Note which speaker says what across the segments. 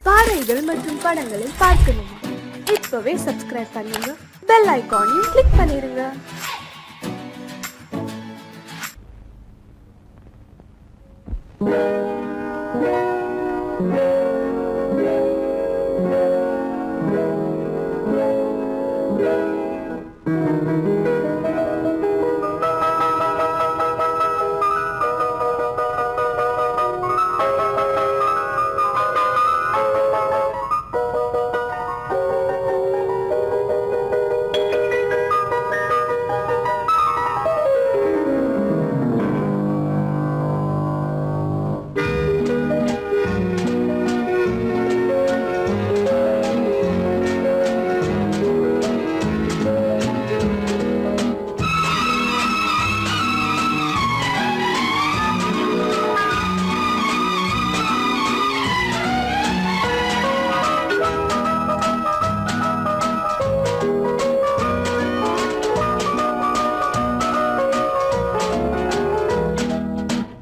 Speaker 1: பாடல்கள் மற்றும் படங்களை பார்க்கணுமா? இப்பவே சப்ஸ்கிரைப் பண்ணுங்க, பெல் ஐகானையும் கிளிக் பண்ணிருங்க.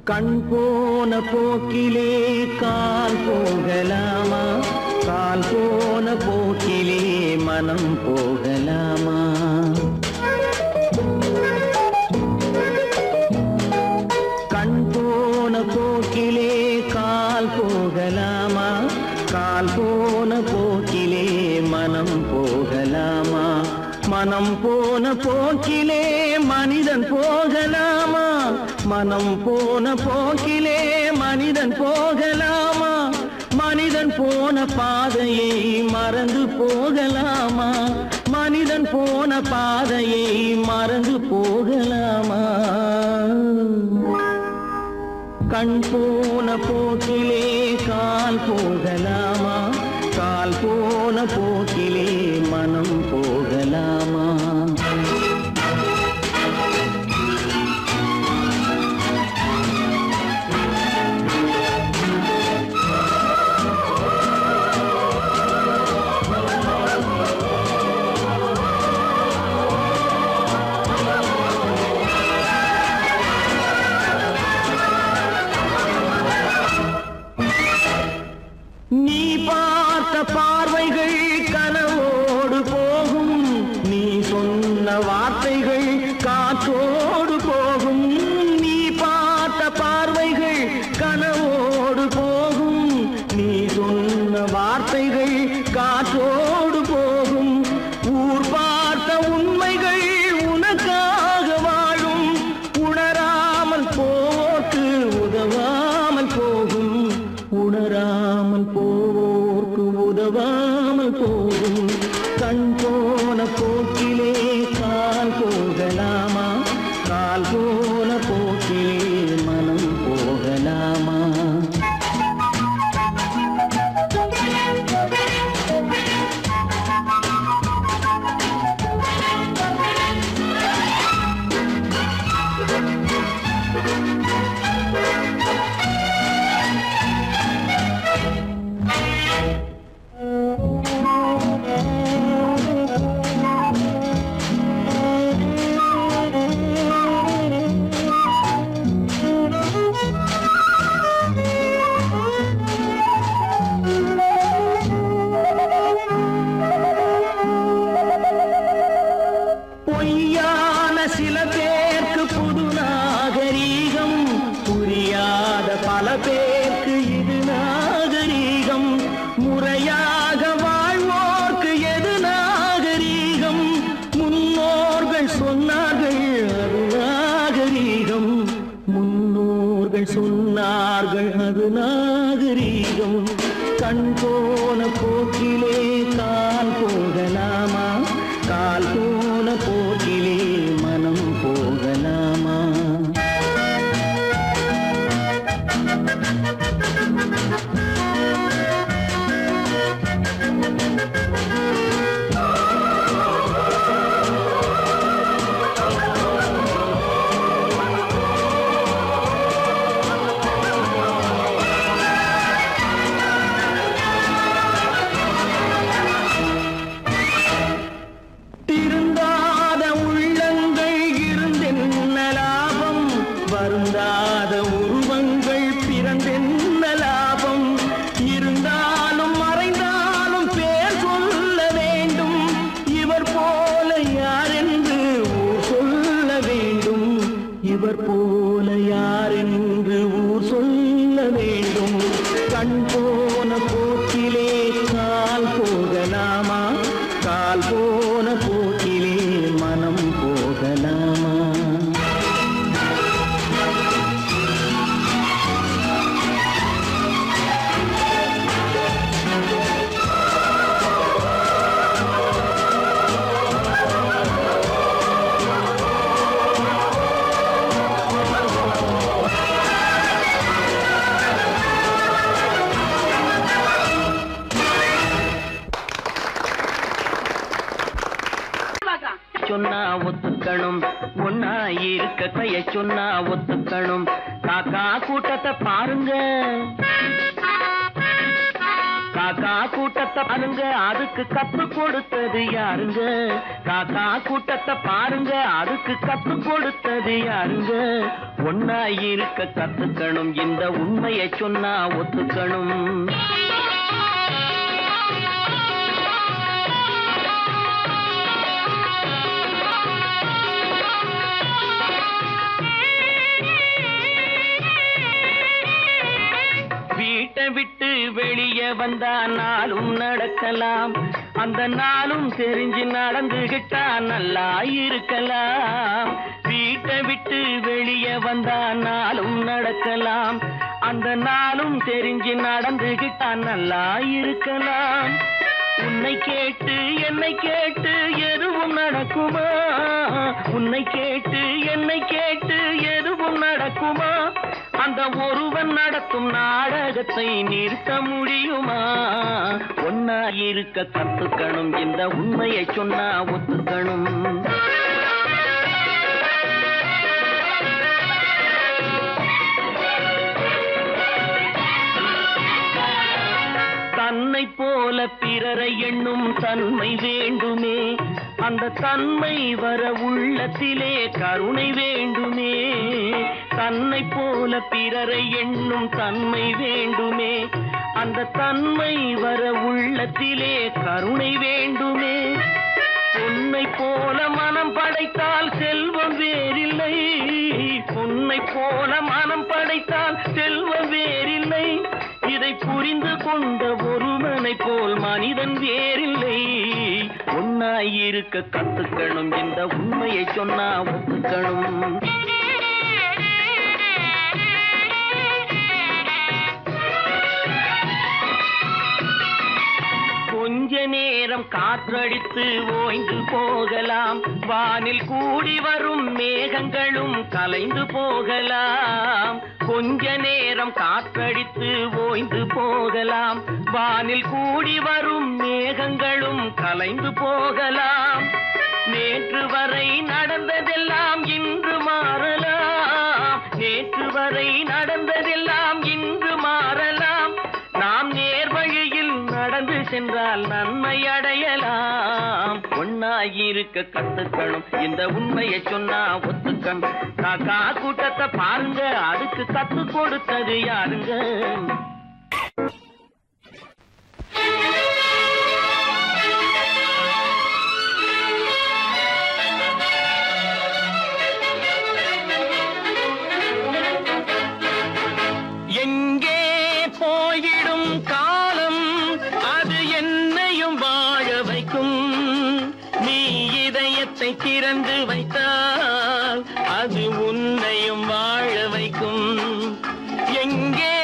Speaker 2: கண் போன போக்கிலே கால் போகலாமா? கால் போன போக்கிலே மனம் போகலாமா? கண் போன போக்கிலே கால் போகலாமா? கால் போன போக்கிலே மனம் போகலாமா? மனம் போன போக்கிலே மனிதன் போகலாமா? மனம் போன போக்கிலே மனிதன் போகலாமா? மனிதன் போன பாதையை மறந்து போகலாமா? மனிதன் போன பாதையை மறந்து போகலாமா? கண் போன போக்கிலே கால் போகலாமா? கால் போன போக்கிலே மனம் போகலாமா? நீ பார்த்த பார்வைகள் கனவோடு போகும், நீ சொன்ன வார்த்தைகள் காற்றோடு போகும். நீ பார்த்த பார்வைகள் கனவோடு போகும், நீ சொன்ன வார்த்தைகள் காற்றோடு போகும். ஊர் பார்த்த உண்மைகள் உனக்காக வாழும், உணராமல் போக்கு உதவாமல் போகும். உணராமல் போவோர்க்கு உதவாமல் போகும். கண் போன போக்கிலே கால் போகலாமா? கால் போன போக்கிலே மனம் போகலாமா? பொய்யான சில பேருக்கு புது நாகரீகம், புரியாத பல பேருக்கு இது நாகரீகம். முறையாக வாழ்வோர்க்கு எது நாகரீகம்? முன்னோர்கள் சொன்னார்கள் அது நாகரீகம். முன்னோர்கள் சொன்னார்கள் அது நாகரீகம். கண் போன போக்கிலே கால் போகலாமா? கால் போன போக்கிலே மனம் போகலாமா? திருந்தாத சொன்னா ஒத்துக்கணும், ஒன்னா இருக்க கைய சொன்னா ஒத்துக்கணும். காக்கா கூட்டத்தை பாருங்க, காக்கா கூட்டத்தை பாருங்க, அதுக்கு கத்து கொடுத்தது யாருங்க? காக்கா கூட்டத்தை பாருங்க, அதுக்கு கத்து கொடுத்தது யாருங்க? ஒன்னா இருக்க கத்துக்கணும், இந்த உண்மையை சொன்னா ஒத்துக்கணும். வீட்டை விட்டு வெளியே வந்தா நாளும் நடக்கலாம், அந்த நாளும் தெரிஞ்சு நடந்துகிட்டா நல்லா இருக்கலாம். வீட்டை விட்டு வெளியே வந்தா நாளும் நடக்கலாம், அந்த நாளும் தெரிஞ்சு நடந்துகிட்டா நல்லா இருக்கலாம். உன்னை கேட்டு என்னை கேட்டு எதுவும் நடக்குமா? உன்னை கேட்டு என்னை கேட்டு எதுவும் நடக்குமா? அந்த ஒருவன் நடத்தும் நாடகத்தை நிறுத்த முடியுமா? ஒன்னா இருக்க கத்துக்கணும், இந்த உண்மையை சொன்னா ஒத்துக்கணும். தன்னை போல பிறரை எண்ணும் தன்மை வேண்டுமே, அந்த தன்மை வர உள்ளத்திலே கருணை வேண்டுமே. தன்னை போல பிறரை எண்ணும் தன்மை வேண்டுமே, அந்த தன்மை வர உள்ளத்திலே கருணை வேண்டுமே. பொன்னை போல மனம் படைத்தால் செல்வம் வேறில்லை, பொன்னை போல மனம் படைத்தால் செல்வம் வேறில்லை. இதை புரிந்து கொண்ட ஒருவனை போல் மனிதன் வேறில்லை. ஒன்னாய் இருக்க கத்துக்கணும், இந்த உண்மையை சொன்னா ஒத்துக்கணும். கொஞ்ச நேரம் காற்றடித்து ஓய்ந்து போகலாம், வானில் கூடி வரும் மேகங்களும் கலைந்து போகலாம். கொஞ்ச நேரம் காற்றடித்து ஓய்ந்து போகலாம், வானில் கூடி வரும் மேகங்களும் கலைந்து போகலாம். நேற்று வரை நடந்ததெல்லாம் இன்று மாறலாம், நேற்று வரை நடந்ததெல்லாம் இன்று மாறலாம். நாம் நேர் வழியில் நடந்து சென்றால் நன்மை அடையலாம். ஒன்னாயிருக்க கத்துக்கணும், இந்த உண்மையை சொன்னா ஒத்துக்கணும். காக்கா கூட்டத்தை பாருங்க, அதுக்கு கத்து கொடுத்தது யாருங்க? எங்கே போயிடும் காலம், அது என்னையும் வாழ வைக்கும். நீ இதயத்தை திறந்து வைத்தால் அது உன்னையும் வாழ வைக்கும். எங்கே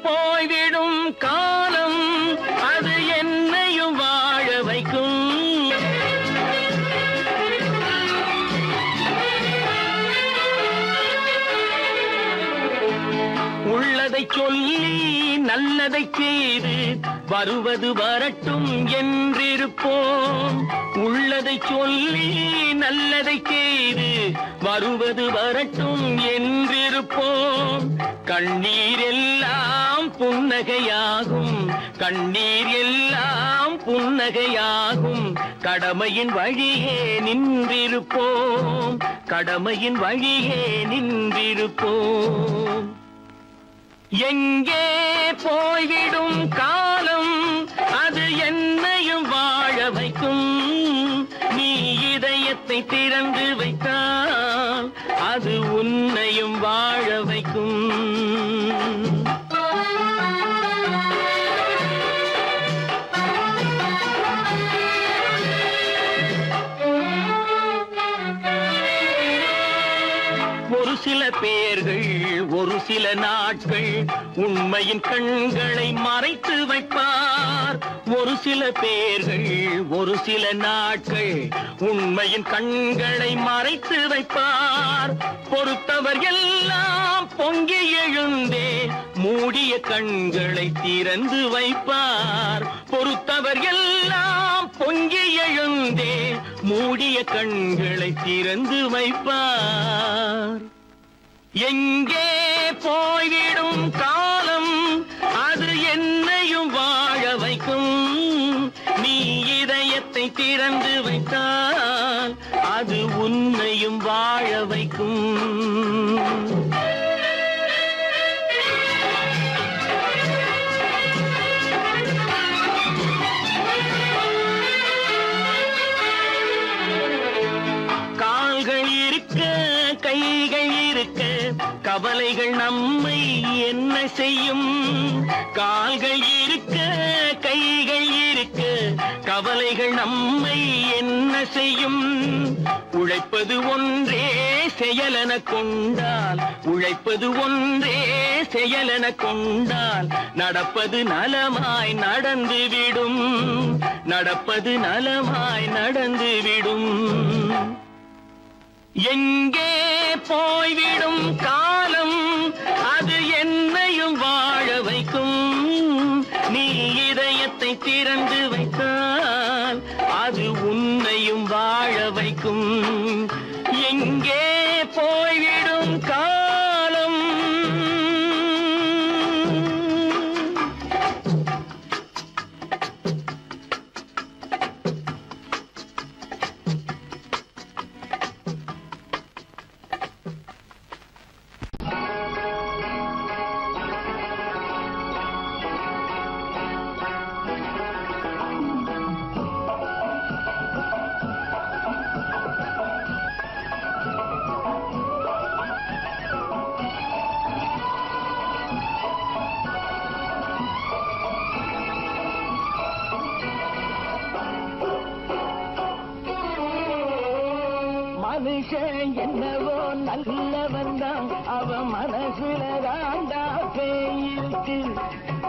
Speaker 2: போய்விடும் காலம், அது என்னையும் வாழ வைக்கும். உள்ளதை சொல்லி நல்லதை செய்து வருவது வரட்டும் என்றிருப்போம். உள்ளதை சொல்லி நல்லதை செய்து வருவது வரட்டும் என்றிருப்போம். கண்ணீர் எல்லாம் புன்னகையாகும், கண்ணீர் எல்லாம் புன்னகையாகும். கடமையின் வழியே நின்றிருப்போம், கடமையின் வழியே நின்றிருப்போம். எங்கே போய்விடும் காலம், அது என்னையும் வாழ வைக்கும். நீ இதயத்தை திறந்து வைத்தால் அது உன்னையும் வாழ வைக்கும். ஒரு சில பேர்கள் ஒரு சில நாட்கள் உண்மையின் கண்களை மறைத்து வைப்பார். ஒரு சில பேர்கள் ஒரு சில நாட்கள் உண்மையின் கண்களை மறைத்து வைப்பார். பொறுத்தவர் எல்லாம் பொங்கி எழுந்தே மூடிய கண்களை திறந்து வைப்பார். பொறுத்தவர் எல்லாம் பொங்கி எழுந்தே மூடி மூடிய கண்களை திறந்து வைப்பார். எங்கே போய்விடும் காலம் அது என்னையும் வாழ வைக்கும். நீ இதயத்தை திறந்து வைத்தால் அது உன்னையும் வாழ வைக்கும். கால்கள் இருக்க கைகள் இருக்க கவலைகள் நம்மை என்ன செய்யும்? கால்கள் இருக்க கைகள் இருக்க கவலைகள் நம்மை என்ன செய்யும்? உழைப்பது ஒன்றே செயலென கொண்டால், உழைப்பது ஒன்றே செயலென கொண்டால் நடப்பது நலமாய் நடந்துவிடும், நடப்பது நலமாய் நடந்துவிடும். எங்கே போய்விடும் காலம் அது என்னையும் வாழ வைக்கும். நீ இதயத்தை திறந்து வைத்தால் அது உன்னையும் வாழ வைக்கும். எங்கே போய்விடும் காலம். மனுஷன் என்னவோ நல்லவன் தான், அவன் மனசுல தாண்டா பேயிருக்கு.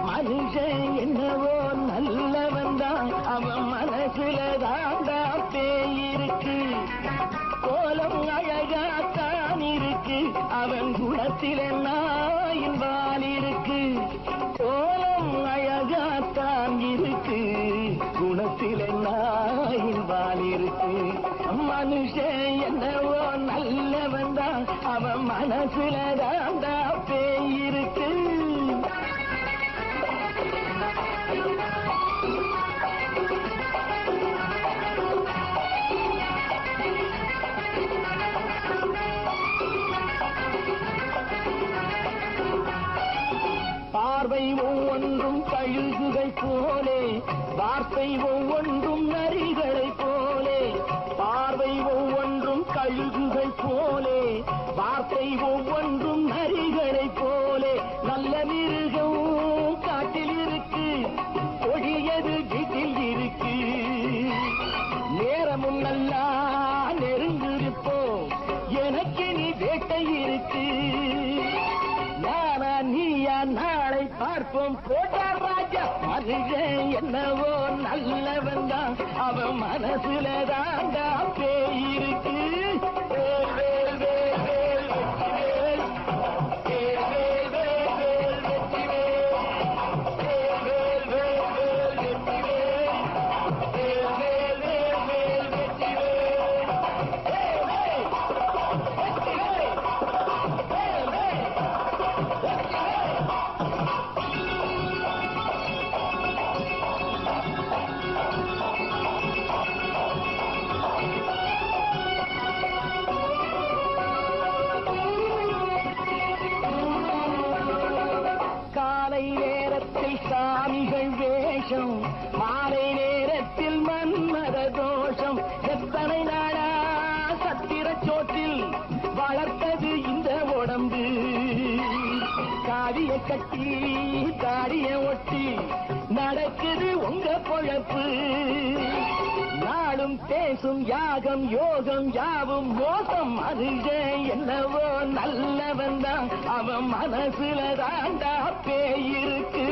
Speaker 2: மனுஷன் என்னவோ நல்லவன் தான், அவன் மனசுல தாண்டா பேயிருக்கு. கோலம் அழகாத்தான் இருக்கு, அவன் குணத்தில நாயின் வால் இருக்கு. கோலம் அழகாத்தான் இருக்கு, குணத்தில நாயின் வால் இருக்கு. மனுஷன் என்னவோ நல்லவன் தான், அவன் மனசுல தாண்டா பேயிருக்கு. பார்வை ஒவ்வொன்றும் கழுகுகள் போலே, வார்த்தை ஒவ்வொன்றும் நரிகளை போலே. பார்வை ஒவ்வொன்றும் கழுகுகள் போலே, வார்த்தை ஒவ்வொன்றும் நரிகளை போலே. நல்ல மிருகம் காட்டில் இருக்கு, கொடியது வீட்டில் இருக்கு. நேரமும் நல்லா நெருங்கிருப்போம், எனக்கு நீ வேட்டை இருக்கு. நானா நீயா நாளை பார்ப்போம் போட்டார் ராஜா. மனுஷன் என்னவோ நல்லவன் தான், அவன் மனசுல தாண்டா பேயிருக்கு. வேல் வேல் வேல் வேல் வெற்றி வேல், வேல் வேல் வேல் வேல் வெற்றி வேல், வேல் வேல் வேல் வேல் வெற்றி வேல், வேல் வேல் வேல் வேல் வெற்றி வேல், வேல் வேல் வெற்றி வேல், வேல் வேல் வெற்றி வேல். காலை நேரத்தில் சாமிகள் வேஷம், மாலை நேரத்தில் மன்மத தோஷம். எத்தனை நாளா சத்திர சோற்றில் வளர்த்தது இந்த உடம்பு. காவிய கட்டி தாடிய ஒட்டி நடக்குது உங்க பொழப்பு. நாளும் பேசும் யாகம் யோகம் யாவும் மோசம். மனுஷன் என்னவோ நல்லவன் தான், அவன் மனசுல தாண்டா பேயிருக்கு.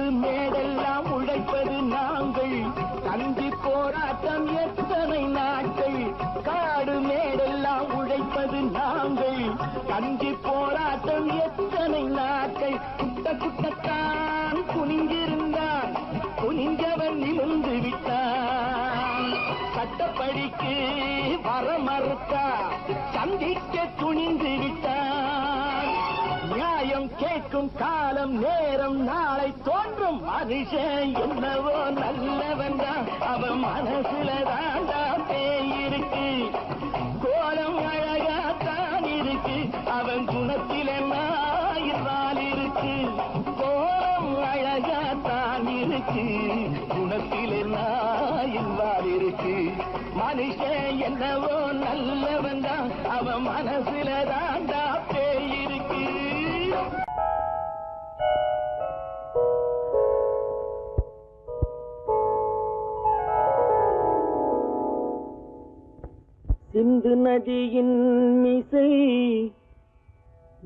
Speaker 2: காடு மேடெல்லாம் உழைப்பது நாங்கள், கஞ்சி போராட்டம் எத்தனை நாட்கள். காடு மேடெல்லாம் உழைப்பது நாங்கள், கஞ்சி போராட்டம் எத்தனை நாட்கள். குட்ட குட்டத்தான் குனிஞ்சிருந்தான், குனிஞ்சவன் நிமிர்ந்து விட்டான். சட்டப்படிக்கு வர மறுத்தா, சந்திக்க துணிந்து விட்டான். நியாயம் கேட்கும் காலம் நேரம் நாளை தோன்றும். மனுஷன் என்னவோ நல்லவன் தான், அவன் மனசுல தாண்டா பேயிருக்கு. கோலம் அழகாத்தான் இருக்கு, அவன் குணத்தில நாயினால் இருக்கு. கோலம் அழகாத்தான் இருக்கு, குணத்தில நாயினால் இருக்கு. மனுஷன் என்னவோ நல்லவன் தான், அவன் மனசுல தாண்டா பேயிருக்கு. சிந்து நதியின் மிசை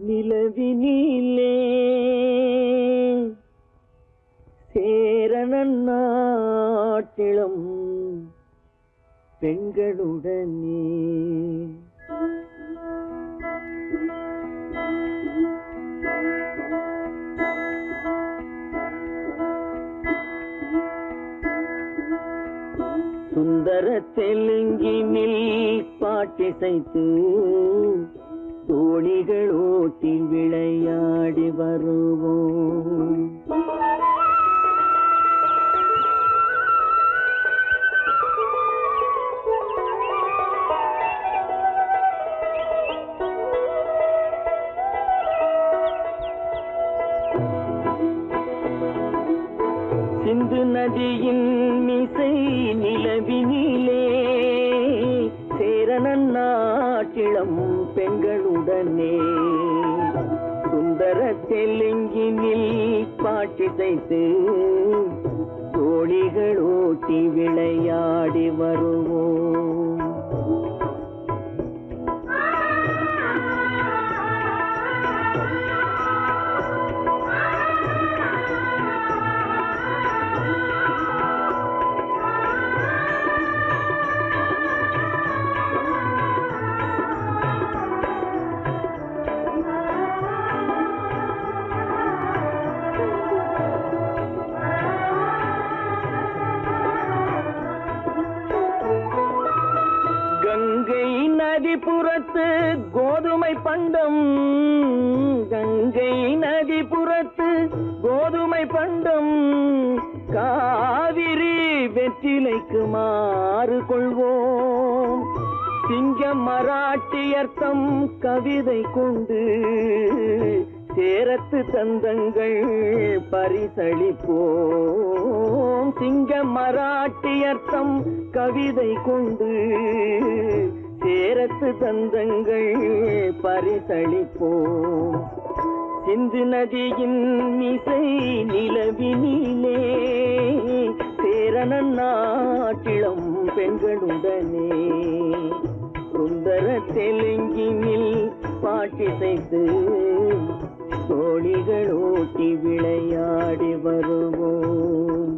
Speaker 2: நிலவினிலே சேரணன் நாட்டிளம் பெண்களுடனே. சுந்தர தெலுங்கினில் பாட்டிசைத்து தோணிகள் ஓட்டி விளையாடி வருவோம். சிந்து நதியின் மிசை நிலவினிலே சேரணன் நாட்டிளம் பெண்களுடனே. சுந்தர தெலுங்கினில் பாட்டிசைத்து தோணிகள் ஓட்டி விளையாடி வருவோம். கங்கை நதிபுறத்து கோதுமை பண்டம், கங்கை நதிபுறத்து கோதுமை பண்டம், காவிரி வெற்றிலைக்கு மாறு கொள்வோம். சிங்க மராட்டியர்த்தம் கவிதை கொண்டு சேரத்து தந்தங்கள் பரிசளிப்போம். சிங்க மராட்டியர்த்தம் கவிதை கொண்டு சேரத்து தந்தங்கள் பரிசளிப்போம். சிந்து நதியின் மிசை நிலவினிலே சேரணன் நாட்டிளம் பெண்களுடனே. சுந்தர தெலுங்கினில் பாட்டிசைத்து தோணிகள் ஓட்டி விளையாடி வருவோம்.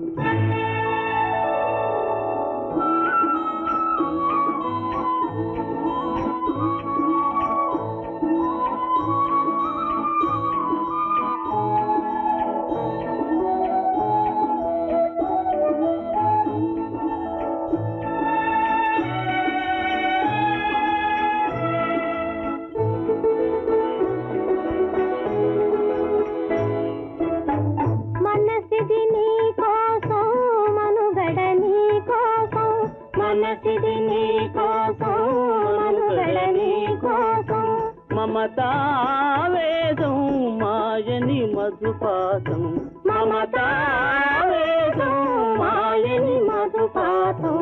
Speaker 2: మమతావేదం మాయని మధుపాతం, మమతావేదం మాయని మధుపాతం,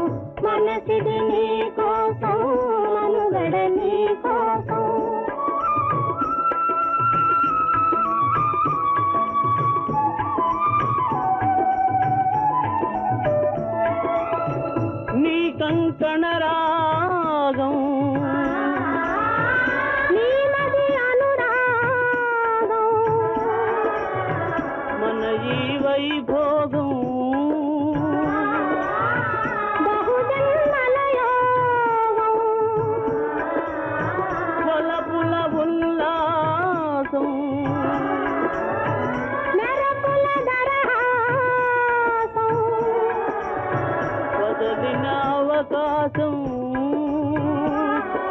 Speaker 2: మనసిది నీ కోసం మనుగడ నీ కోసం. నీ కంకణ రాగం మన யோகம் புல உல்லாசம் பதவின அவகாசம்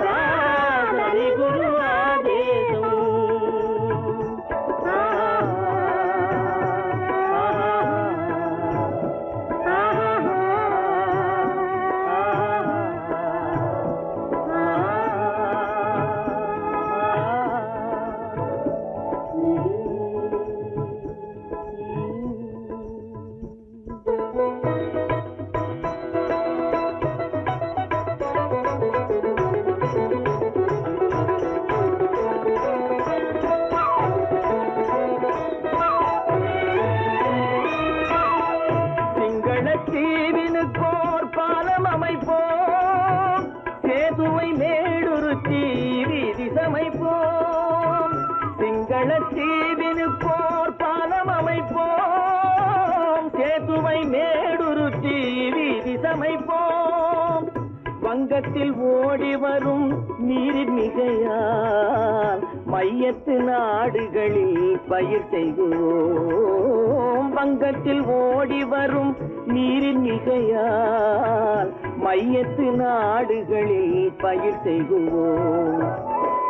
Speaker 2: சாதனை குரு ஆதேசம் தீவினுக்கோர் பாலம் அமைப்போம் சேதுவை மேடுருத்தி வீதி சமைப்போம் சிங்கள தீவினுக்கோர் பாலம் அமைப்போம் சேதுவை மேடுருத்தி வீதி சமைப்போம் வங்கத்தில் ஓடி வரும் நீரின் மிகையால் மையத்து நாடுகளில் பயிர் செய்கிறோம் வங்கத்தில் ஓடி வரும் நீரின் மிகையால் மையத்து நாடுகளில் பயிர் செய்கிறோம்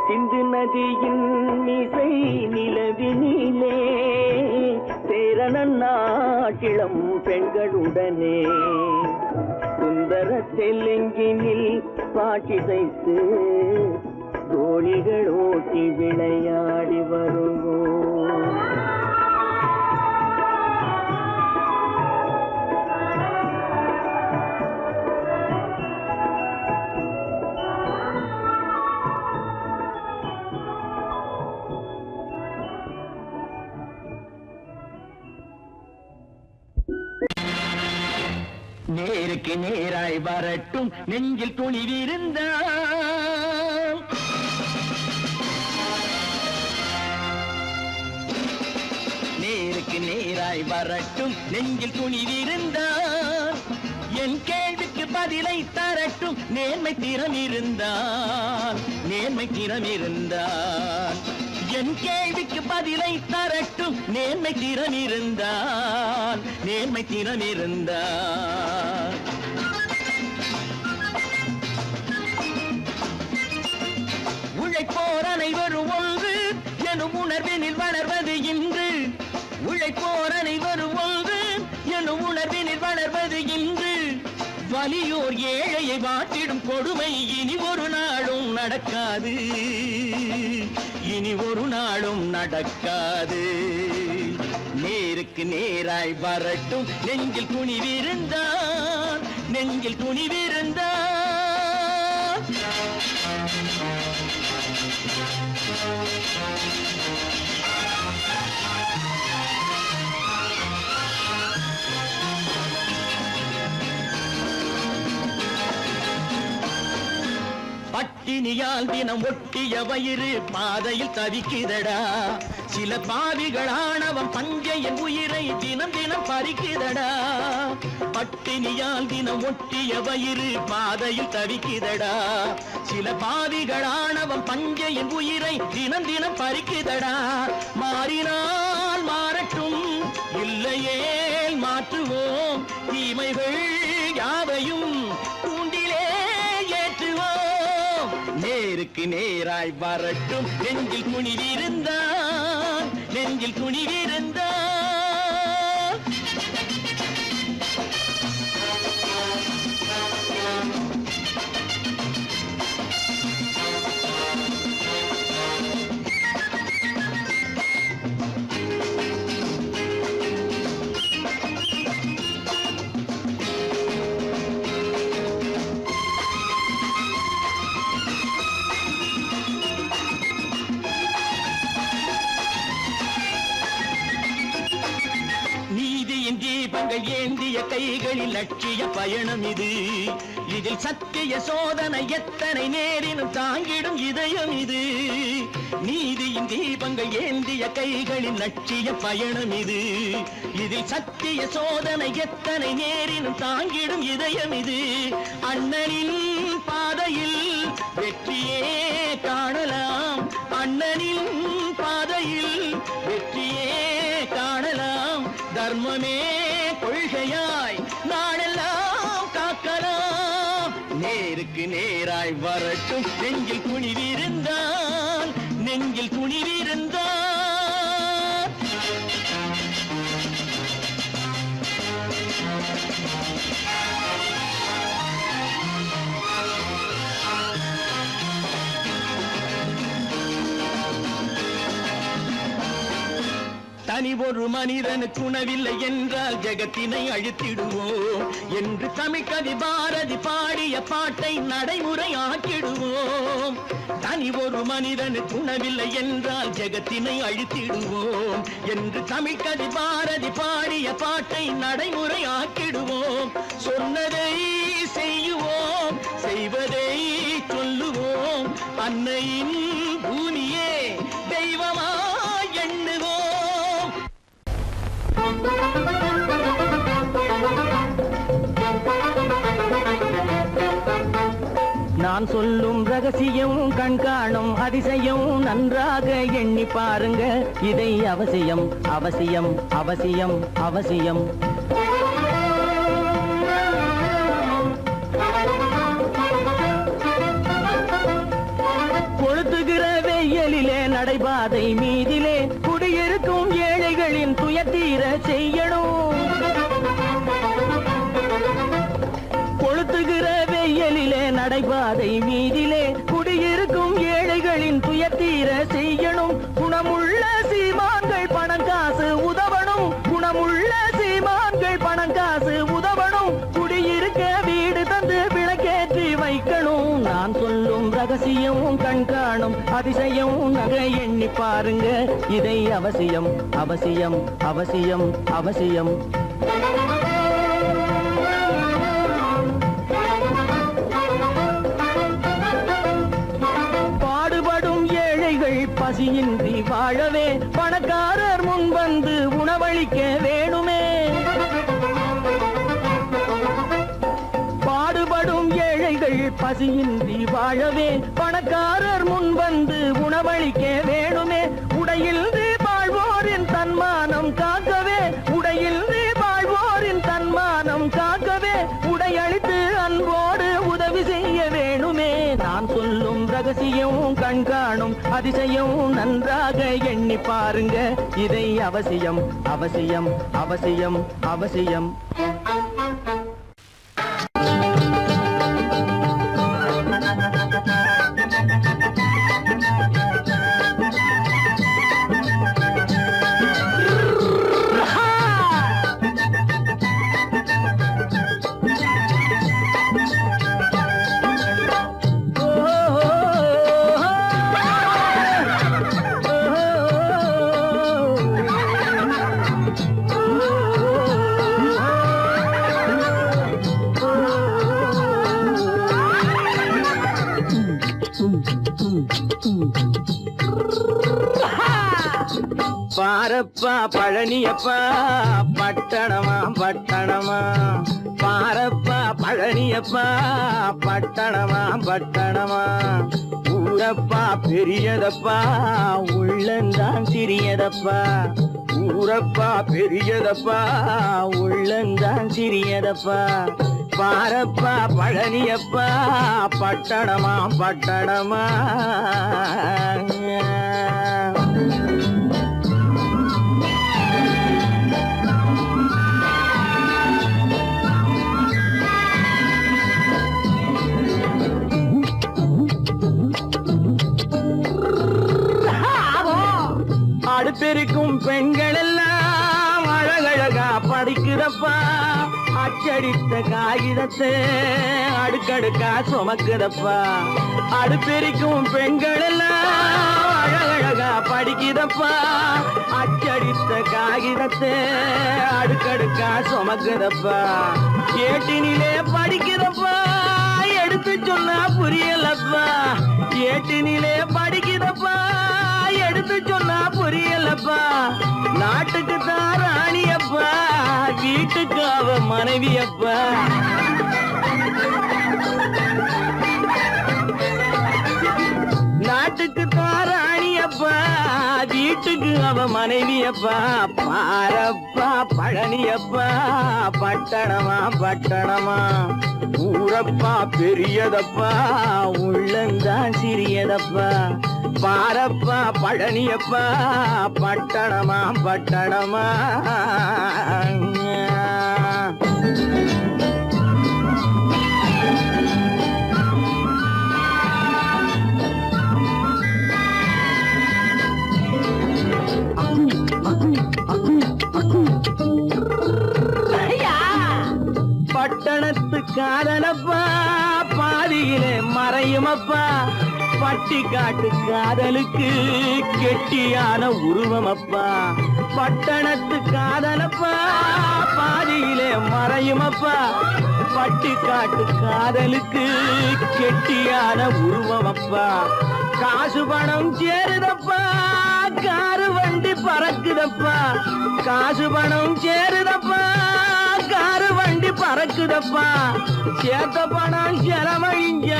Speaker 2: சிந்து நதியின் மிசை நிலவினிலே சேரணன் நாட்டிளம் பெண்களுடனே சுந்தர தெலுங்கினில் பாட்டிசைத்து தோழிகள் ஓட்டி விளையாடி வருவோம் நேருக்கு நேராய் வரட்டும் நெஞ்சில் துணிவிருந்தால் நேருக்கு நேராய் வரட்டும் நெஞ்சில் துணிவிருந்தால் என் கேள்விக்கு பதிலை தரட்டும் நேர்மை திறம் இருந்தால் என் கேள்விக்கு பதிலை தரட்டும் நேர்மை திறம் இருந்தால் உழைப்போர் அனைவரும் ஒன்று எனும் உணர்வினில் வளர்வது இன்று உழைப்போர் அனைவரும் ஒன்று எனும் உணர்வினில் வளர்வது இன்று வலியோர் ஏழையை வாட்டிடும் கொடுமை இனி ஒரு நாளும் நடக்காது நேருக்கு நேராய் வரட்டும் நெஞ்சில் துணிவிருந்தால் பட்டினியால் தினம் ஒட்டிய வயிறு பாதையில் தவிக்குதடா சில பாவிகளானவன் பஞ்சையின் உயிரை தினம் பறிக்குதடா பட்டினியால் தினம் ஒட்டிய வயிறு பாதையில் தவிக்குதடா சில பாவிகளானவன் பஞ்சையின் உயிரை தினம் பறிக்குதடா மாறினால் மாறட்டும் இல்லையேல் மாற்றுவோம் தீமைகள் யாவையும் கூண்டிலே ஏற்றுவோம் நேருக்கு நேராய் வரட்டும் நெஞ்சில் துணிவிருந்தால் நீதியின் தீபங்கள் ஏந்திய கைகளில் லட்சிய பயணம் இது. இதில் சத்திய சோதனை எத்தனை நேரினும் தாங்கிடும் இதயம் இது. நீதியின் தீபங்கள் ஏந்திய கைகளில் லட்சிய பயணம் இது. இதில் சத்திய சோதனை எத்தனை நேரினும் தாங்கிடும் இதயம் இது. அண்ணனின் பாதையில் வெற்றியே காணலாம். அண்ணனின் பாதையில் வெற்றியே காணலாம். தர்மமே கொள்கையாய் நாடெல்லாம் காக்கலாம். நேருக்கு நேராய் வரட்டும் நெஞ்சில் துணிவிருந்தான், நெஞ்சில் துணிவிருந்தான். தனி ஒரு மனிதனுக்கு உணவில்லை என்றால் ஜெகத்தினை அழித்திடுவோம் என்று தமிழ்கவி பாரதி பாடிய பாட்டை நடைமுறையாக்கிடுவோம். தனி ஒரு மனிதனுக்கு உணவில்லை என்றால் ஜெகத்தினை அழித்திடுவோம் என்று தமிழ்கவி பாரதி பாடிய பாட்டை நடைமுறையாக்கிடுவோம். சொன்னதை செய்யுவோம், செய்வதை சொல்லுவோம். அன்னையின் பூமியே தெய்வமா எண்ணுவோம். நான் சொல்லும் ரகசியம் கண்காணும் அதிசயம் நன்றாக எண்ணி பாருங்க. இதை அவசியம் அவசியம் அவசியம் அவசியம். கொளுத்துகிற வெயிலிலே நடைபாதை மீதிலே குடியிருக்கும் ஏழைகளின் துயத்தீர செய்யணும். கொளுத்துகிற வெயிலிலே நடைபாதை மீதிலே குடியிருக்கும் ஏழைகளின் துயத்தீர செய்யணும். குணமுள்ள சீமான்கள் பணம் காசு உதவணும். குணமுள்ள சீமான்கள் பணம் காசு உதவணும். குடியிருக்க வீடு தந்து விளக்கேற்றி வைக்கணும். நான் சொல்லும் ரகசியம் கண்காணும் அதிசயம் நகை எண்ணி பாருங்க. இதை அவசியம் அவசியம் அவசியம் அவசியம். பாடுபடும் ஏழைகள் பசியின்றி வாழவே பணக்காரர் முன் வந்து உணவளிக்க வேணுமே. பாடுபடும் ஏழைகள் பசியின்றி வாழவே பணக்காரர் முன் வந்து உணவளிக்க வேணுமே. உடையில் வாழ்வோரின் தன்மானம் காக்கவே, உடையில் வாழ்வோரின் தன்மானம் காக்கவே உடையளித்து அன்போடு உதவி செய்ய வேணுமே. நான் சொல்லும் ரகசியம் கண்காணும் அதிசயம் நன்றாக எண்ணி பாருங்க. இதை அவசியம் அவசியம் அவசியம் அவசியம். பாரப்பா பழனியப்பா பட்டணமா பட்டணமா. பாரப்பா பழனியப்பா பட்டணமா பட்டணமா. ஊரப்பா பெரியதப்பா உள்ளந்தான் சிறியதப்பா. ஊரப்பா பெரியதப்பா உள்ளந்தான் சிறியதப்பா. பாரப்பா பழனியப்பா பட்டணமா பட்டணமா. அடுப்பெருக்கும் பெண்கள் எல்லாம் அழகழகா படிக்குதப்பா. அச்சடித்த காகிதத்தை அடுக்கடுக்கா சுமக்குதப்பா. அடுப்பெருக்கும் பெண்கள் எல்லாம் அழகழகா படிக்குதப்பா அச்சடித்த காகிதத்தை அடுக்கடுக்கா சுமக்குதப்பா ஏட்டினிலே படிக்குதப்பா எடுத்து சொன்னா புரியலப்பா ஏட்டினிலே படிக்குதப்பா எடுத்து சொன்னா புரியலப்பா நாட்டுக்கு தான் ராணியப்பா வீட்டுக்கு அவ மனைவியப்பா நாட்டுக்கு தாராணியப்பா வீட்டுக்கு அவ மனைவியப்பா பாரப்பா பழனியப்பா பட்டணமா பட்டணமா ஊரப்பா பெரியதப்பா உள்ளந்தான் சிறியதப்பா பாரப்பா பழனியப்பா பட்டணமா பட்டணமா பட்டணத்து காதலப்பா பாதியிலே மறையுமப்பா பட்டி காட்டு காதலுக்கு கெட்டியான உருவமப்பா பட்டணத்து காதலப்பா பாதியிலே மறையுமப்பா பட்டி காட்டு காதலுக்கு கெட்டியான உருவமப்பா காசு பணம் சேருதப்பா காரு வண்டி பறக்குதப்பா காசு பணம் சேருதப்பா காரு வண்டி பறக்குதப்பா சேத்த பணம் செலவழிங்க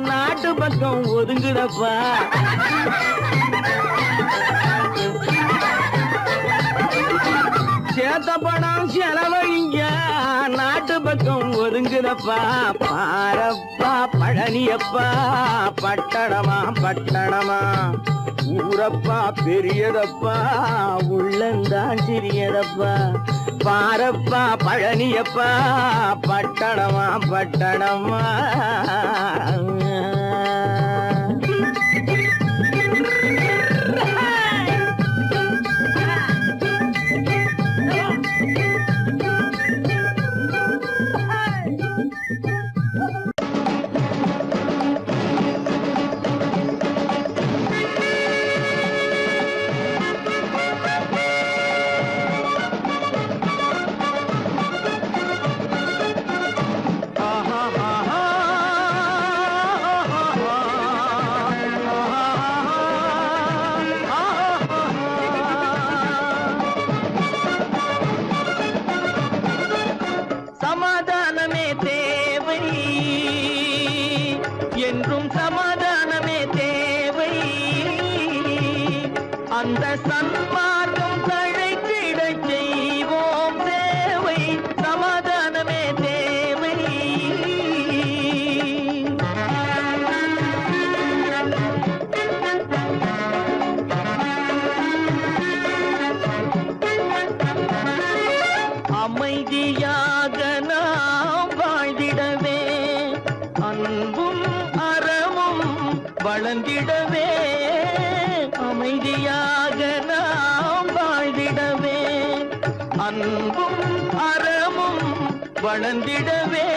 Speaker 2: நாட்டு பக்கம் ஒதுங்குதப்பா சேத்த பணம் செலவழிங்க நாட்டு பக்கம் ஒதுங்குதப்பா பாரப்பா பழனியப்பா பட்டணமா பட்டணமா ஊரப்பா பெரியதப்பா உள்ளந்தான் சிறியதப்பா பாரப்பா பழனியப்பா பட்டணமா பட்டணமா சமாதானமே தேவை என்றும் சமாதானமே தேவை அந்த சன்மார்க்கம் தழைத்திடச் செய்வோம் தேவை சமாதானமே தேவை அமைதியாக நாம் வாழ்ந்திடவே அன்பும் அறமும் வளர்ந்திடவே அமைதியாக நாம் வாழ்ந்திடவே அன்பும் அறமும் வளர்ந்திடவே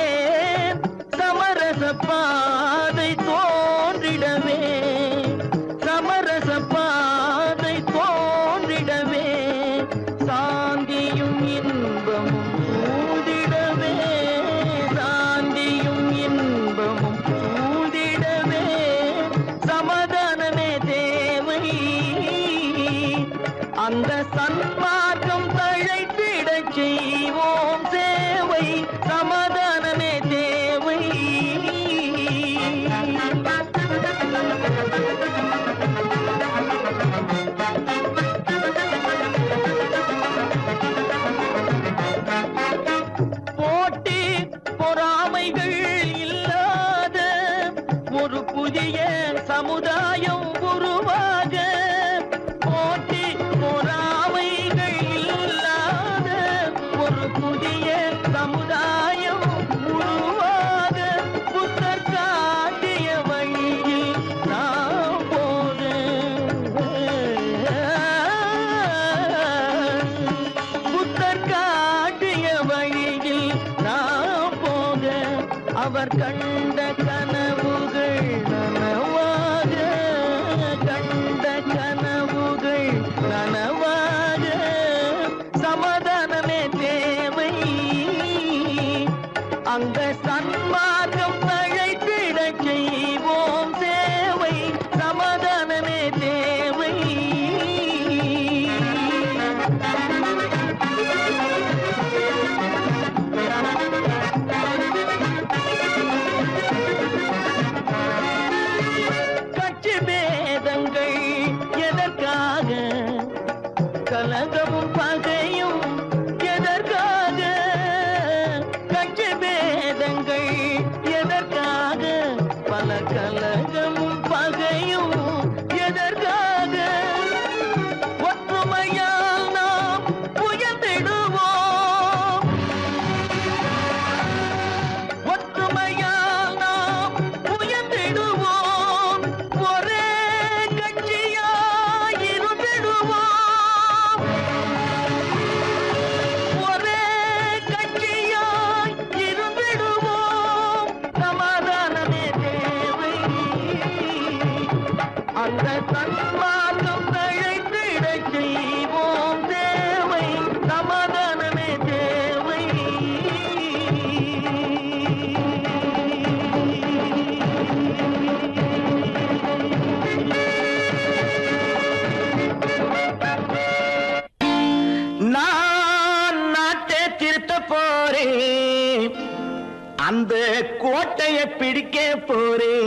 Speaker 2: சமரச பாதை தோன்றிடவே சமரச பாதை தோன்றிடவே சாந்தியும் இன்பமும் சூழ்ந்திடவே சாந்தியும் இன்பமும் சூழ்ந்திடவே சமாதானமே தேவை அந்த சன்மார்க்கம் தழைத்திடச் செய்வோம் சேவை சமாதானமே தேவை போட்டி பொறாமைகள் இல்லாத ஒரு புதிய சமுதாயம் உருவாக போட்டி பொறாமைகள் இல்லாத ஒரு புதிய சமுதாயம் உருவாக புத்தர் காட்டிய வழியில் நாம் போக புத்தர் காட்டிய வழியில் நாம் போக அவர் கண்ட கனவுகள் நனவாக கண்ட அந்த சன்மார்க்கம் தழைத்திட செய்வோம் தேவை, சமாதானமே தேவை. கட்சி பேதங்கள் எதற்காக, கலகமும் பகையும் எதற்காக, கட்சி பேதங்கள் எதற்காக, பல கலகமும் பகையும் எதற்காக, ஒற்றுமையால் நாம் உயர்ந்திடுவோம், ஒற்றுமையால் நாம் உயர்ந்திடுவோம், ஒரே கட்சியாய் இருந்திடுவோம், ஒரே கட்சியாய் இருந்திடுவோம், சமாதானமே தேவை. அந்த சன்மார்க்கம் தழைத்திட செய்வோம் தேவை, சமாதானமே தேவை. நான் நாட்டை திருத்த போறேன், அந்த கோட்டையை பிடிக்க போறேன்.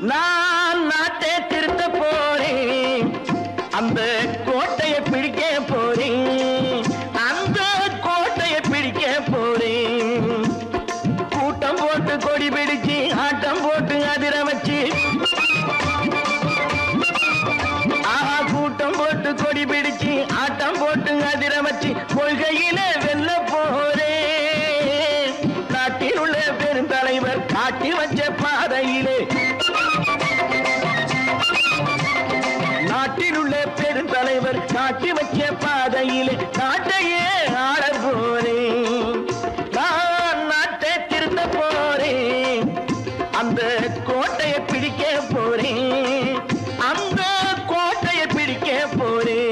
Speaker 2: நான் நாட்டை திருத்த போறேன், அந்த கோட்டையை பிடிக்க போறேன், அந்த கோட்டையை பிடிக்க போறேன். கூட்டம் போட்டு கொடி பிடிச்சு ஆட்டம் போட்டு அதிர வச்சு, ஆஹா கூட்டம் போட்டு கொடி பிடிச்சு ஆட்டம் போட்டு அதிர வச்சு, கொள்கையில வெல்ல போறேன். நாட்டில் உள்ள பெருந்தலைவர் காட்டி வச்ச பாதையிலே, நாட்டில் உள்ள பெருந்தலைவர் காட்டி வச்ச பாதையிலே நாட்டையே ஆள போறேன். நான் நாட்டை திருத்த போறேன், அந்த கோட்டையை பிடிக்க போறேன், அந்த கோட்டையை பிடிக்க போறேன்.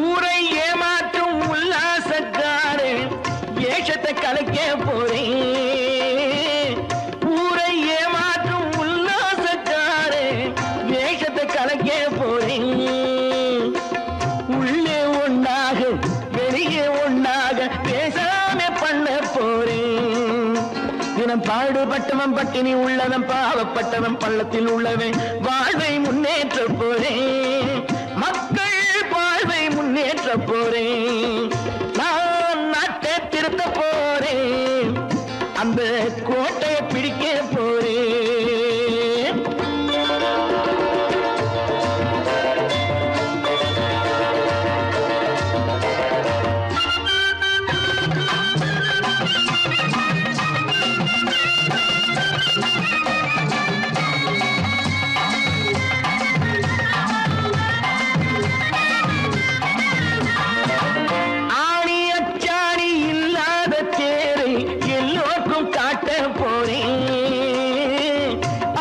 Speaker 2: ஊரை ஏமாற்றும் உல்லாசக்காரு வேஷத்தை கலைக்க போறேன், ஊரை ஏமாற்றும் உல்லாசக்காரு வேஷத்தை கலைக்க போறேன். உள்ளே ஒண்ணாக வெளியே ஒண்ணாக பேசாம பண்ண போறேன். தினம் பாடுபட்டவன் பட்டினி உள்ளவன் பாவப்பட்டவன் பள்ளத்தில் உள்ளவன் வாழ்வை முன்னேற்ற போறேன், மக்கள் வாழ்வை முன்னேற்ற போறேன். நான் நாட்டை திருத்த போறேன், அந்த கோட்டையை பிடிக்க போறேன். ஆணி அச்சாணி இல்லாத தேரை எல்லோருக்கும் காட்ட போறேன்,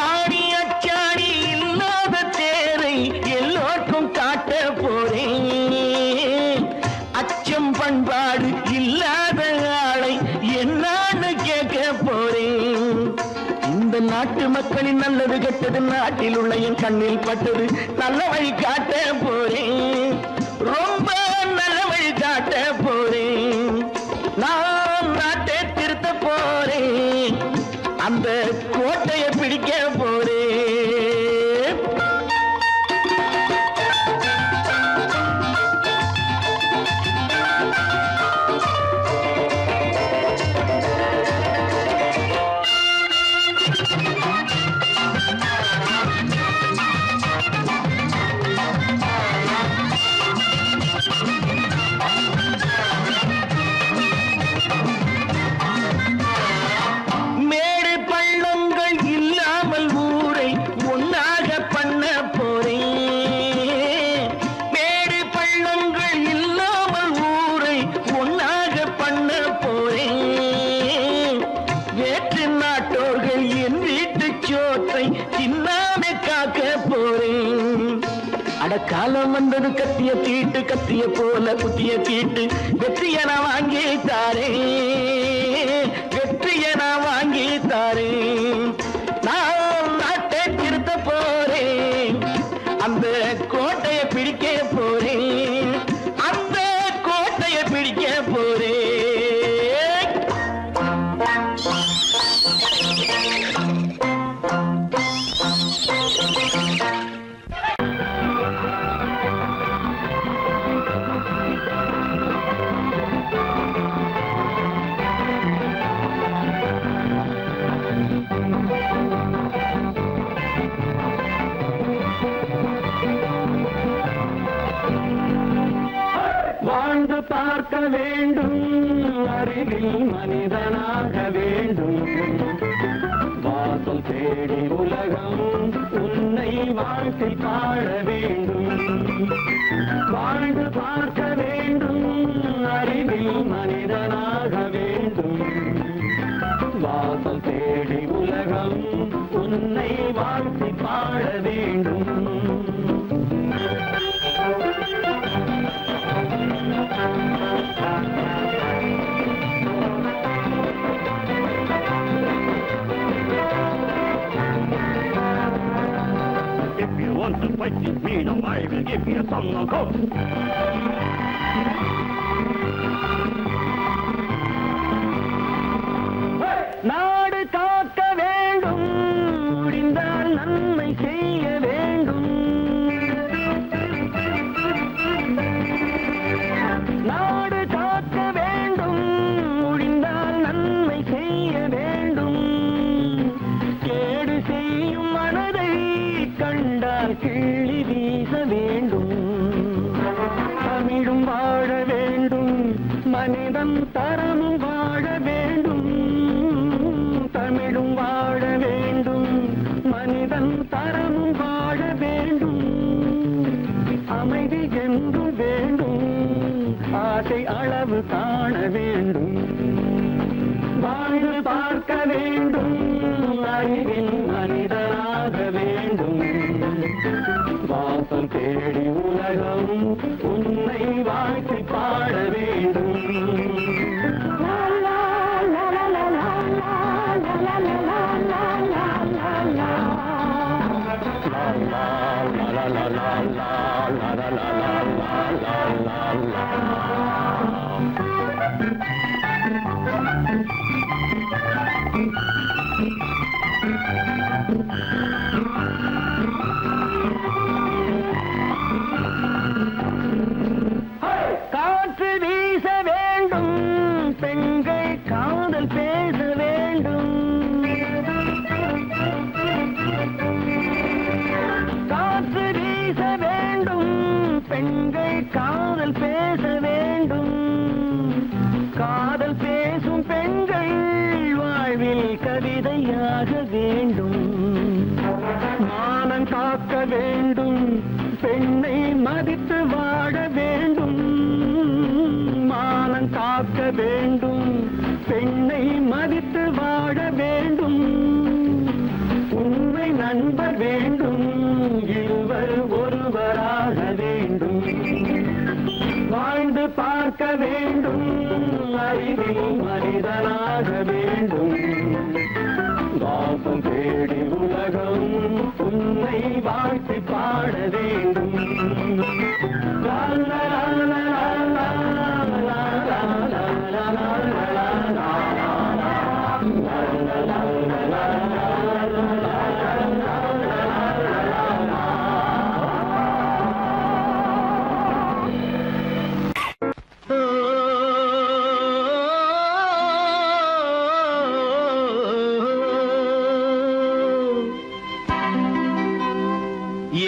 Speaker 2: ஆணி அச்சாணி இல்லாத தேரை எல்லோருக்கும் காட்ட போறேன். அச்சம் பண்பாடு இல்லாத ஆளை என்னான்னு கேட்க போறேன். இந்த நாட்டு மக்களின் நல்லது கெட்டது நாட்டில் உள்ள என் கண்ணில் பட்டது, நல்ல வழி காட்ட போறேன், ரொம்ப நல்ல வழி காட்ட போறேன். நான் நாட்டை திருத்த போறேன், அந்த கோட்டையை பிடிக்க போறேன். அடக்காலம் வந்தது கத்திய தீட்டு கத்திய போல குத்திய தீட்டு வெற்றிய நான் வாங்கி தாரே வெற்றிய நான் வாங்கி தாரே நான் நாட்டை திருத்த போறேன் அந்த கோட்டையை பிடிக்க போறேன் அந்த கோட்டையை பிடிக்க போறேன் வாழ்ந்து பார்க்க வேண்டும் அறிவில் மனிதனாக வேண்டும் வாசல் தேடி உலகம் உன்னை வாழ்த்தி பாட வேண்டும் வாழ்ந்து பார்க்க வேண்டும் அறிவில் மனிதனாக வேண்டும் வாசல் தேடி உலகம் உன்னை வாழ்த்தி பாட வேண்டும் If you want to fight with me, now I will give you some go. நாடு காக்க வேண்டும் முடிந்தால் நன்மை செய்ய வேண்டும் நாடு காக்க வேண்டும் முடிந்தால் நன்மை செய்ய வேண்டும் கேடு செய்யும் மனதை கண்டால் கிள்ளி வீச வேண்டும் தமிழும் வாழ வேண்டும் மனிதன் தரமும் வாழ வேண்டும் தமிழும் வாழ வேண்டும் மனிதன் தரமும் வாழ வேண்டும் அமைதி என்றும் வேண்டும் ஆசை அளவு காண வேண்டும் வாழ்ந்து பார்க்க வேண்டும் அறிவில் மனிதனாக வேண்டும் வாசம் தேடி உலகம் உன்னை வாழ்த்தி பாட வேண்டும் காற்று வீச வேண்டும் பெண்கள் காதல் பேச வேண்டும் காற்று வீச வேண்டும் பெண்கள் காதல் பேச வேண்டும் காதல் பேசும் பெண்கள் வாழ்வில் கவிதையாக வேண்டும் மானம் காக்க வேண்டும் பெண்ணை மதித்து வாழ வேண்டும் மானம் காக்க வேண்டும் பெண்ணை மதித்து வாழ வேண்டும் உண்மை நண்பர் வேண்டும் இருவர் ஒருவராக வேண்டும் வாழ்ந்து பார்க்க வேண்டும் அறிவில் மனிதனாக வேண்டும் வாசம் தேடி உலகம் உன்னை வாழ்த்தி பாட வேண்டும் லா லா லா லா லா லா லா லா லா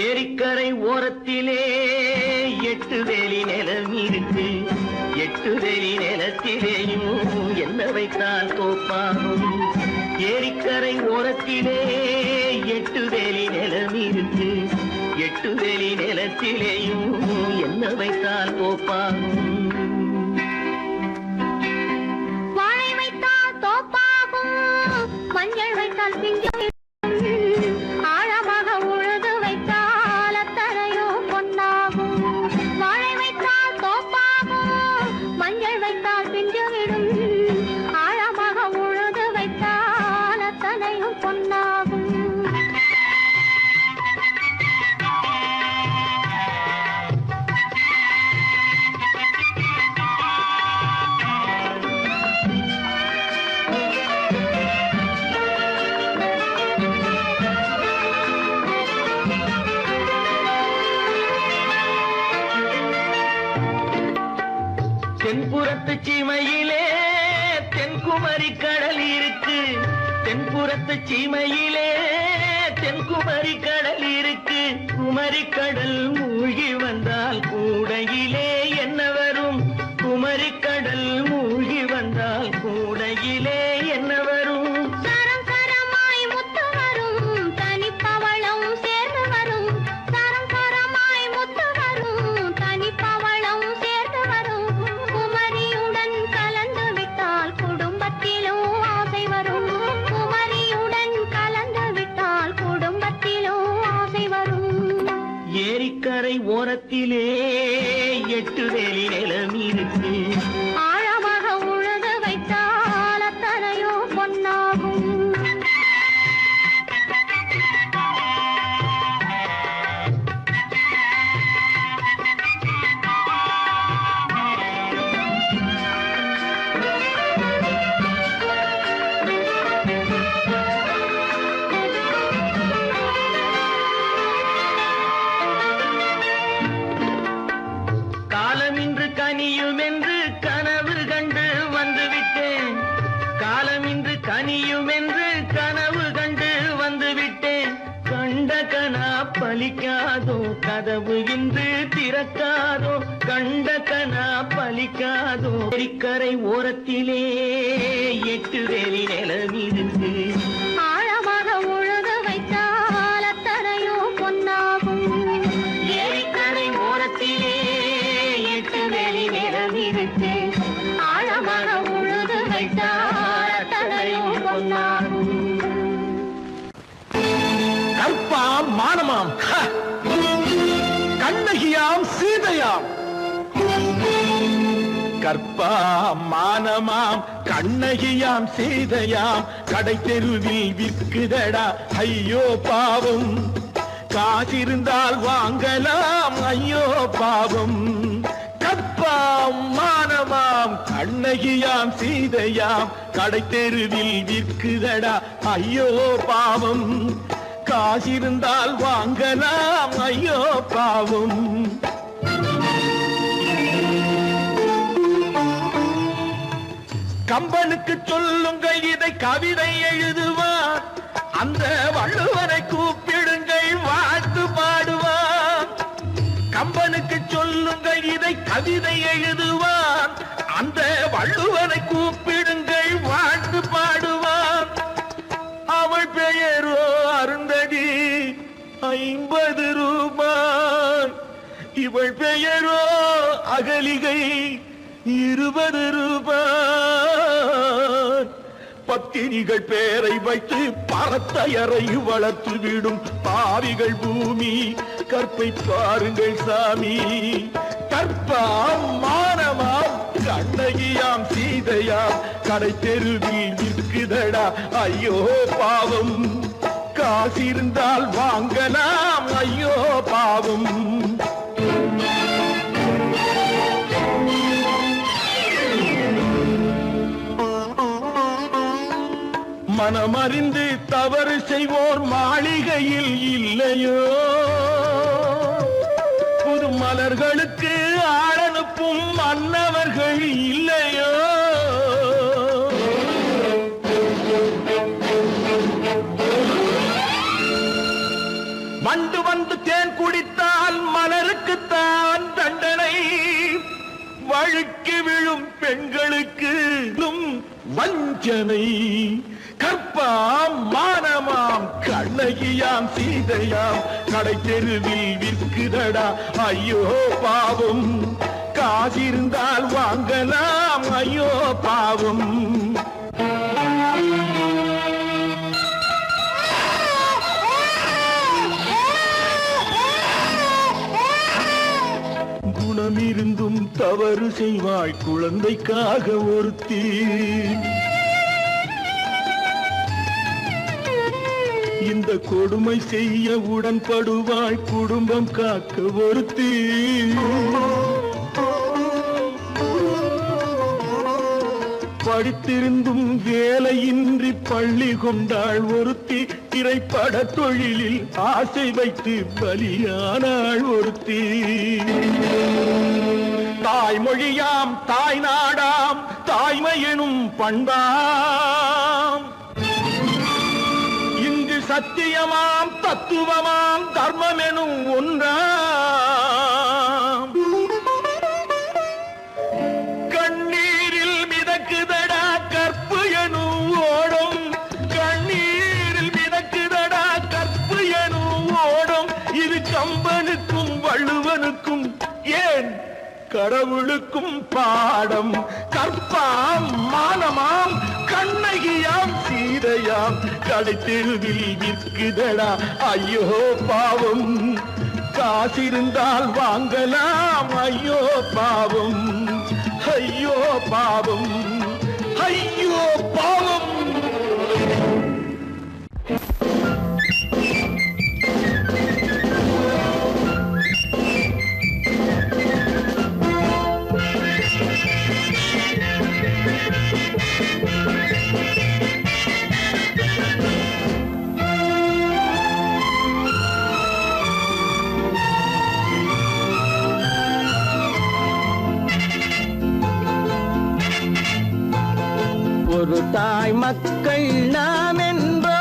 Speaker 2: ஏரிக்கரை ஓரத்திலே 8 வேலி நிலம் இருக்கு 8 வேலி நிலத்திலேயும் என்ன வைத்தால் தோப்பாகும் ஏரிக்கரை ஓரத்திலே 8 வேலி நிலம் இருக்கு 8 வேலி நிலத்திலேயும் என்ன வைத்தால் தோப்பாகும்
Speaker 3: வாழை வைத்தால் தோப்பாகும் மஞ்சள் வைத்தால் பிஞ்சு ஆழமாக உழுது வைத்தால் அத்தனையோ பொன்
Speaker 2: தென்புறத்து சீமையிலே தென்குமரி கடல் இருக்கு. தென்புறத்து சீமையிலே தென்குமரி கடல் இருக்கு. குமரி கடல் மூழ்கி வந்தால் கூடையிலே என்ன வரும்? குமரி கடல் மூழ்கி வந்தால் கூடையிலே என்ன வரும்?
Speaker 3: சரம் சரமாய் முத்து வரும் தனிப்பவளம் சேர்ந்து வரும். சரம் சரமாய் முத்து வரும் தனிப்பவளம் சேர்ந்து வரும். குமரியுடன் கலந்து விட்டால் குடும்பத்திலும் ஆசை வரும். குமரியுடன் கலந்து விட்டால் குடும்பத்திலும் ஆசை வரும்.
Speaker 2: ஏரிக்கரை ஓரத்திலே 8 வேலி நிலம் இருக்கு.
Speaker 3: ஆழமாக உழுது வைத்தால் அத்தனையோ பொன்னாகும்.
Speaker 2: காலமின்று கனியும் என்று கனவு கண்டு வந்துவிட்டேன். காலமின்று கனியும் என்று கனவு கண்டு வந்துவிட்டேன். கண்ட கனா பலிக்காதோ கதவு இன்று திறக்காதோ. கண்ட கனா பலிக்காதோ. ஏரிக்கரை ஓரத்திலே 8 வேலி நிலம் இருக்கு.
Speaker 3: ஆழமாக உழுது வைத்தால் அத்தனையோ பொன்னாகும்.
Speaker 2: ஏரிக்கரை ஓரத்திலே 8 வேலி நிலம் இருக்கு.
Speaker 3: ஆழமாக உழுது வைத்தால் அத்தனையோ பொன்னாகும்.
Speaker 4: கற்பாம் மானமாம் கண்ணகியாம் சீதையாம். கற்பாம் மானமாம் கண்ணகியாம் சீதையாம் கடை தெருவில் விற்குதடா ஐயோ பாவம். காசிருந்தால் வாங்கலாம் ஐயோ பாவம். கற்பாம் மானமாம் கண்ணகியாம் சீதையாம் கடை தெருவில் விற்குதடா ஐயோ பாவம். காசிருந்தால் வாங்கலாம் ஐயோ பாவம். கம்பனுக்கு சொல்லுங்கள் இதை கவிதை எழுதுவார். அந்த வள்ளுவரை கூப்பிடுங்கள் வாழ்த்து பாடுவார். கம்பனுக்கு சொல்லுங்கள் இதை கவிதை எழுதுவார். அந்த வள்ளுவரை கூப்பிடுங்கள் வாழ்த்து பாடுவார். அவள் பெயரோ அருந்ததி 50 ரூபாய். இவள் பெயரோ அகலிகை 20 ரூபாய். பத்தினிகள் பேரை வைத்து பரத்தையரை வளர்த்து விடும் பாவிகள் பூமி. கற்பை பாருங்கள் சாமி. கற்பாம் மானமாம் கண்ணகியாம் சீதையாம் கடை தெருவில் விற்குதடா ஐயோ பாவம். காசிருந்தால் வாங்கலாம் ஐயோ பாவம். மனமறிந்து தவறு செய்வோர் மாளிகையில் இல்லையோ. புது மலர்களுக்கு ஆளனுப்பும் மன்னவர்கள் இல்லையோ. வண்டு வந்து தேன் குடித்தால் மலருக்குத்தான் தண்டனை. வழுக்கி விழும் பெண்களுக்கு வஞ்சனை. கற்பாம் மானமாம் கண்ணகியாம் சீதையாம் கடை தெருவில் விற்குதடா ஐயோ பாவம். காசிருந்தால் வாங்கலாம் ஐயோ பாவம். குணமிருந்தும் தவறு செய்வாய் குழந்தைக்காக ஒருத்தி. இந்த கொடுமை செய்ய உடன்படுவாய் குடும்பம் காக்க ஒருத்தி. படித்திருந்தும் வேலையின்றி பள்ளி கொண்டாள் ஒருத்தி. திரைப்பட தொழிலில் ஆசை வைத்து பலியானாள் ஒருத்தி. தாய்மொழியாம் தாய் நாடாம் தாய்மை எனும் பண்பாம் இங்கு சத்தியமாம் தத்துவமாம் தர்மம் எனும் ஒன்றாம் கண்ணீரில் மிதக்குதடா கற்பு எனும் ஓடும் கண்ணீரில் மிதக்குதடா கற்பு எனும் ஓடும் இது கம்பனுக்கும் வள்ளுவனுக்கும் ஏன் கடவுளுக்கும் பாடம் கற்பாம் மானமாம் கண்ணகியாம் சீதையாம் கடைத்தெருவில் விற்குதடா ஐயோ பாவம் காசிருந்தால் வாங்கலாம் ஐயோ பாவம் ஐயோ பாவம் ஐயோ பாவம் ஒரு தாய் மக்கள் நாம் என்போம்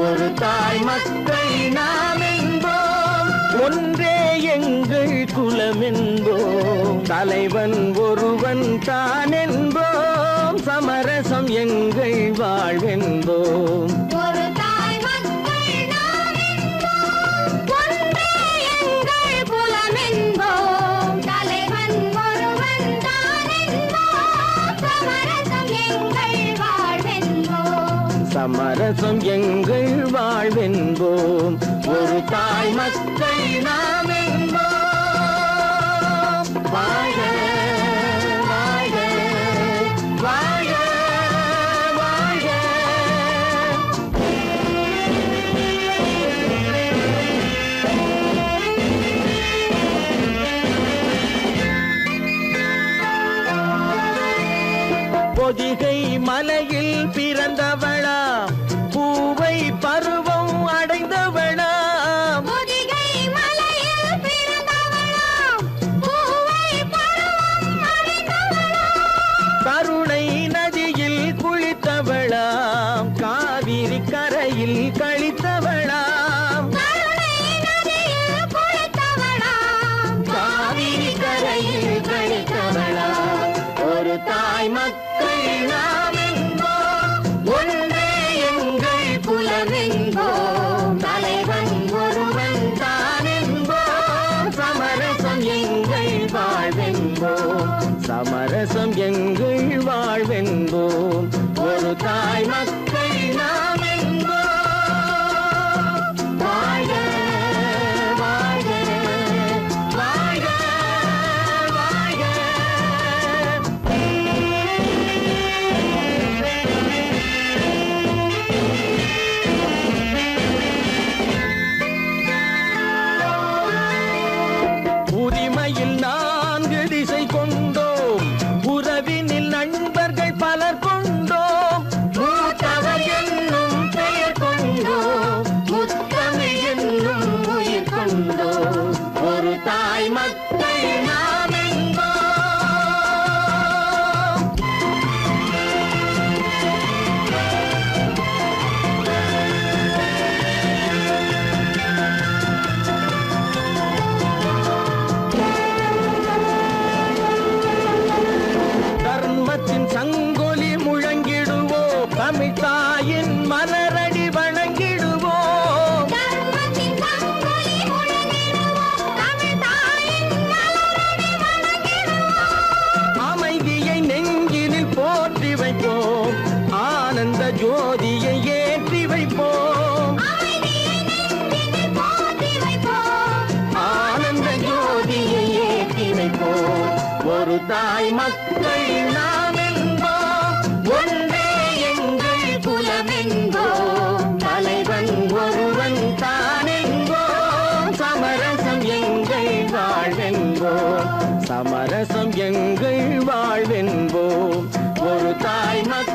Speaker 4: ஒரு தாய் மக்கள் நாம் என்போம் ஒன்றே எங்கள் குலம் என்போம் தலைவன் ஒருவன் தான் என்போம் சமரசம் எங்கள் வாழ்வென்போம்
Speaker 3: ஒரு தாய் மக்கள் நாம் என்போம் ஒன்றே எங்கள் குலம் என்போம் தலைவன் ஒருவன் தான் என்போம் சமரசம் எங்கள் வாழ்வென்போம்
Speaker 2: சமரசம் எங்கள் வாழ்வென்போம் ஒரு தாய் மக்கள் நாம் என்போம் வாழ வாழ வாழ வாழ பொதிகை மலையில் பிறந்தவளா பூவை பருவம் அடைந்தவளா
Speaker 3: பொதிகை மலையில் பிறந்தவளாம் பூவை பருவம் அடைந்தவளாம்
Speaker 2: கருணை நதியில் குளித்தவளாம் காவிரி கரையில் கழித்தவளாம்
Speaker 3: கருணை நதியில் குளித்தவளாம்
Speaker 2: காவிரி கரையில் கழித்தவளாம் ஒரு தாய் மக்கள் நாம் என்போம் ஒன்றே எங்கள் குலம் என்போம் தலைவன் ஒருவன் தான் என்போம் சமரசம் எங்கள் வாழ்வென்போம் சமரசம் எங்கள் வாழ்வென்போம் ஒரு தாய் மக்கள் நாம் என்போம் வாழ வாழ வாழ வாழ உரிமையில் 4 திசை கொண்டோம் உறவினில் நண்பர்கள் பலர் கொண்டோம் மூத்தவர் என்னும் பெயர் கொண்டோம் முத்தமிழ் என்னும் உயிர் கொண்டோம் ஒரு தாய் மக்கள் நாம் என்போம் தர்மத்தின் சங்கொலி முழங்கிடுவோம் தமிழ் தாயின் மலரடி வணங்கிடுவோம்
Speaker 3: தர்மத்தின் சங்கொலி முழங்கிடுவோம் தமிழ் தாயின் மலரடி வணங்கிடுவோம்
Speaker 2: அமைதியை நெஞ்சினில் போற்றி வைப்போம் ஆனந்த ஜோதியை ஏற்றி வைப்போம்
Speaker 3: அமைதியை நெஞ்சினில் போற்றி வைப்போம்
Speaker 2: ஆனந்த ஜோதியை ஏற்றி வைப்போம் ஒரு தாய் மக்கள் நாம் என்போம் ஒன்றே எங்கள் குலம் என்போம் தலைவன் ஒருவன் தான் என்போம் சமரசம் எங்கள் வாழ்வென்போம் சமரசம் எங்கள் வாழ்வென்போம் ஒரு தாய் மக்கள்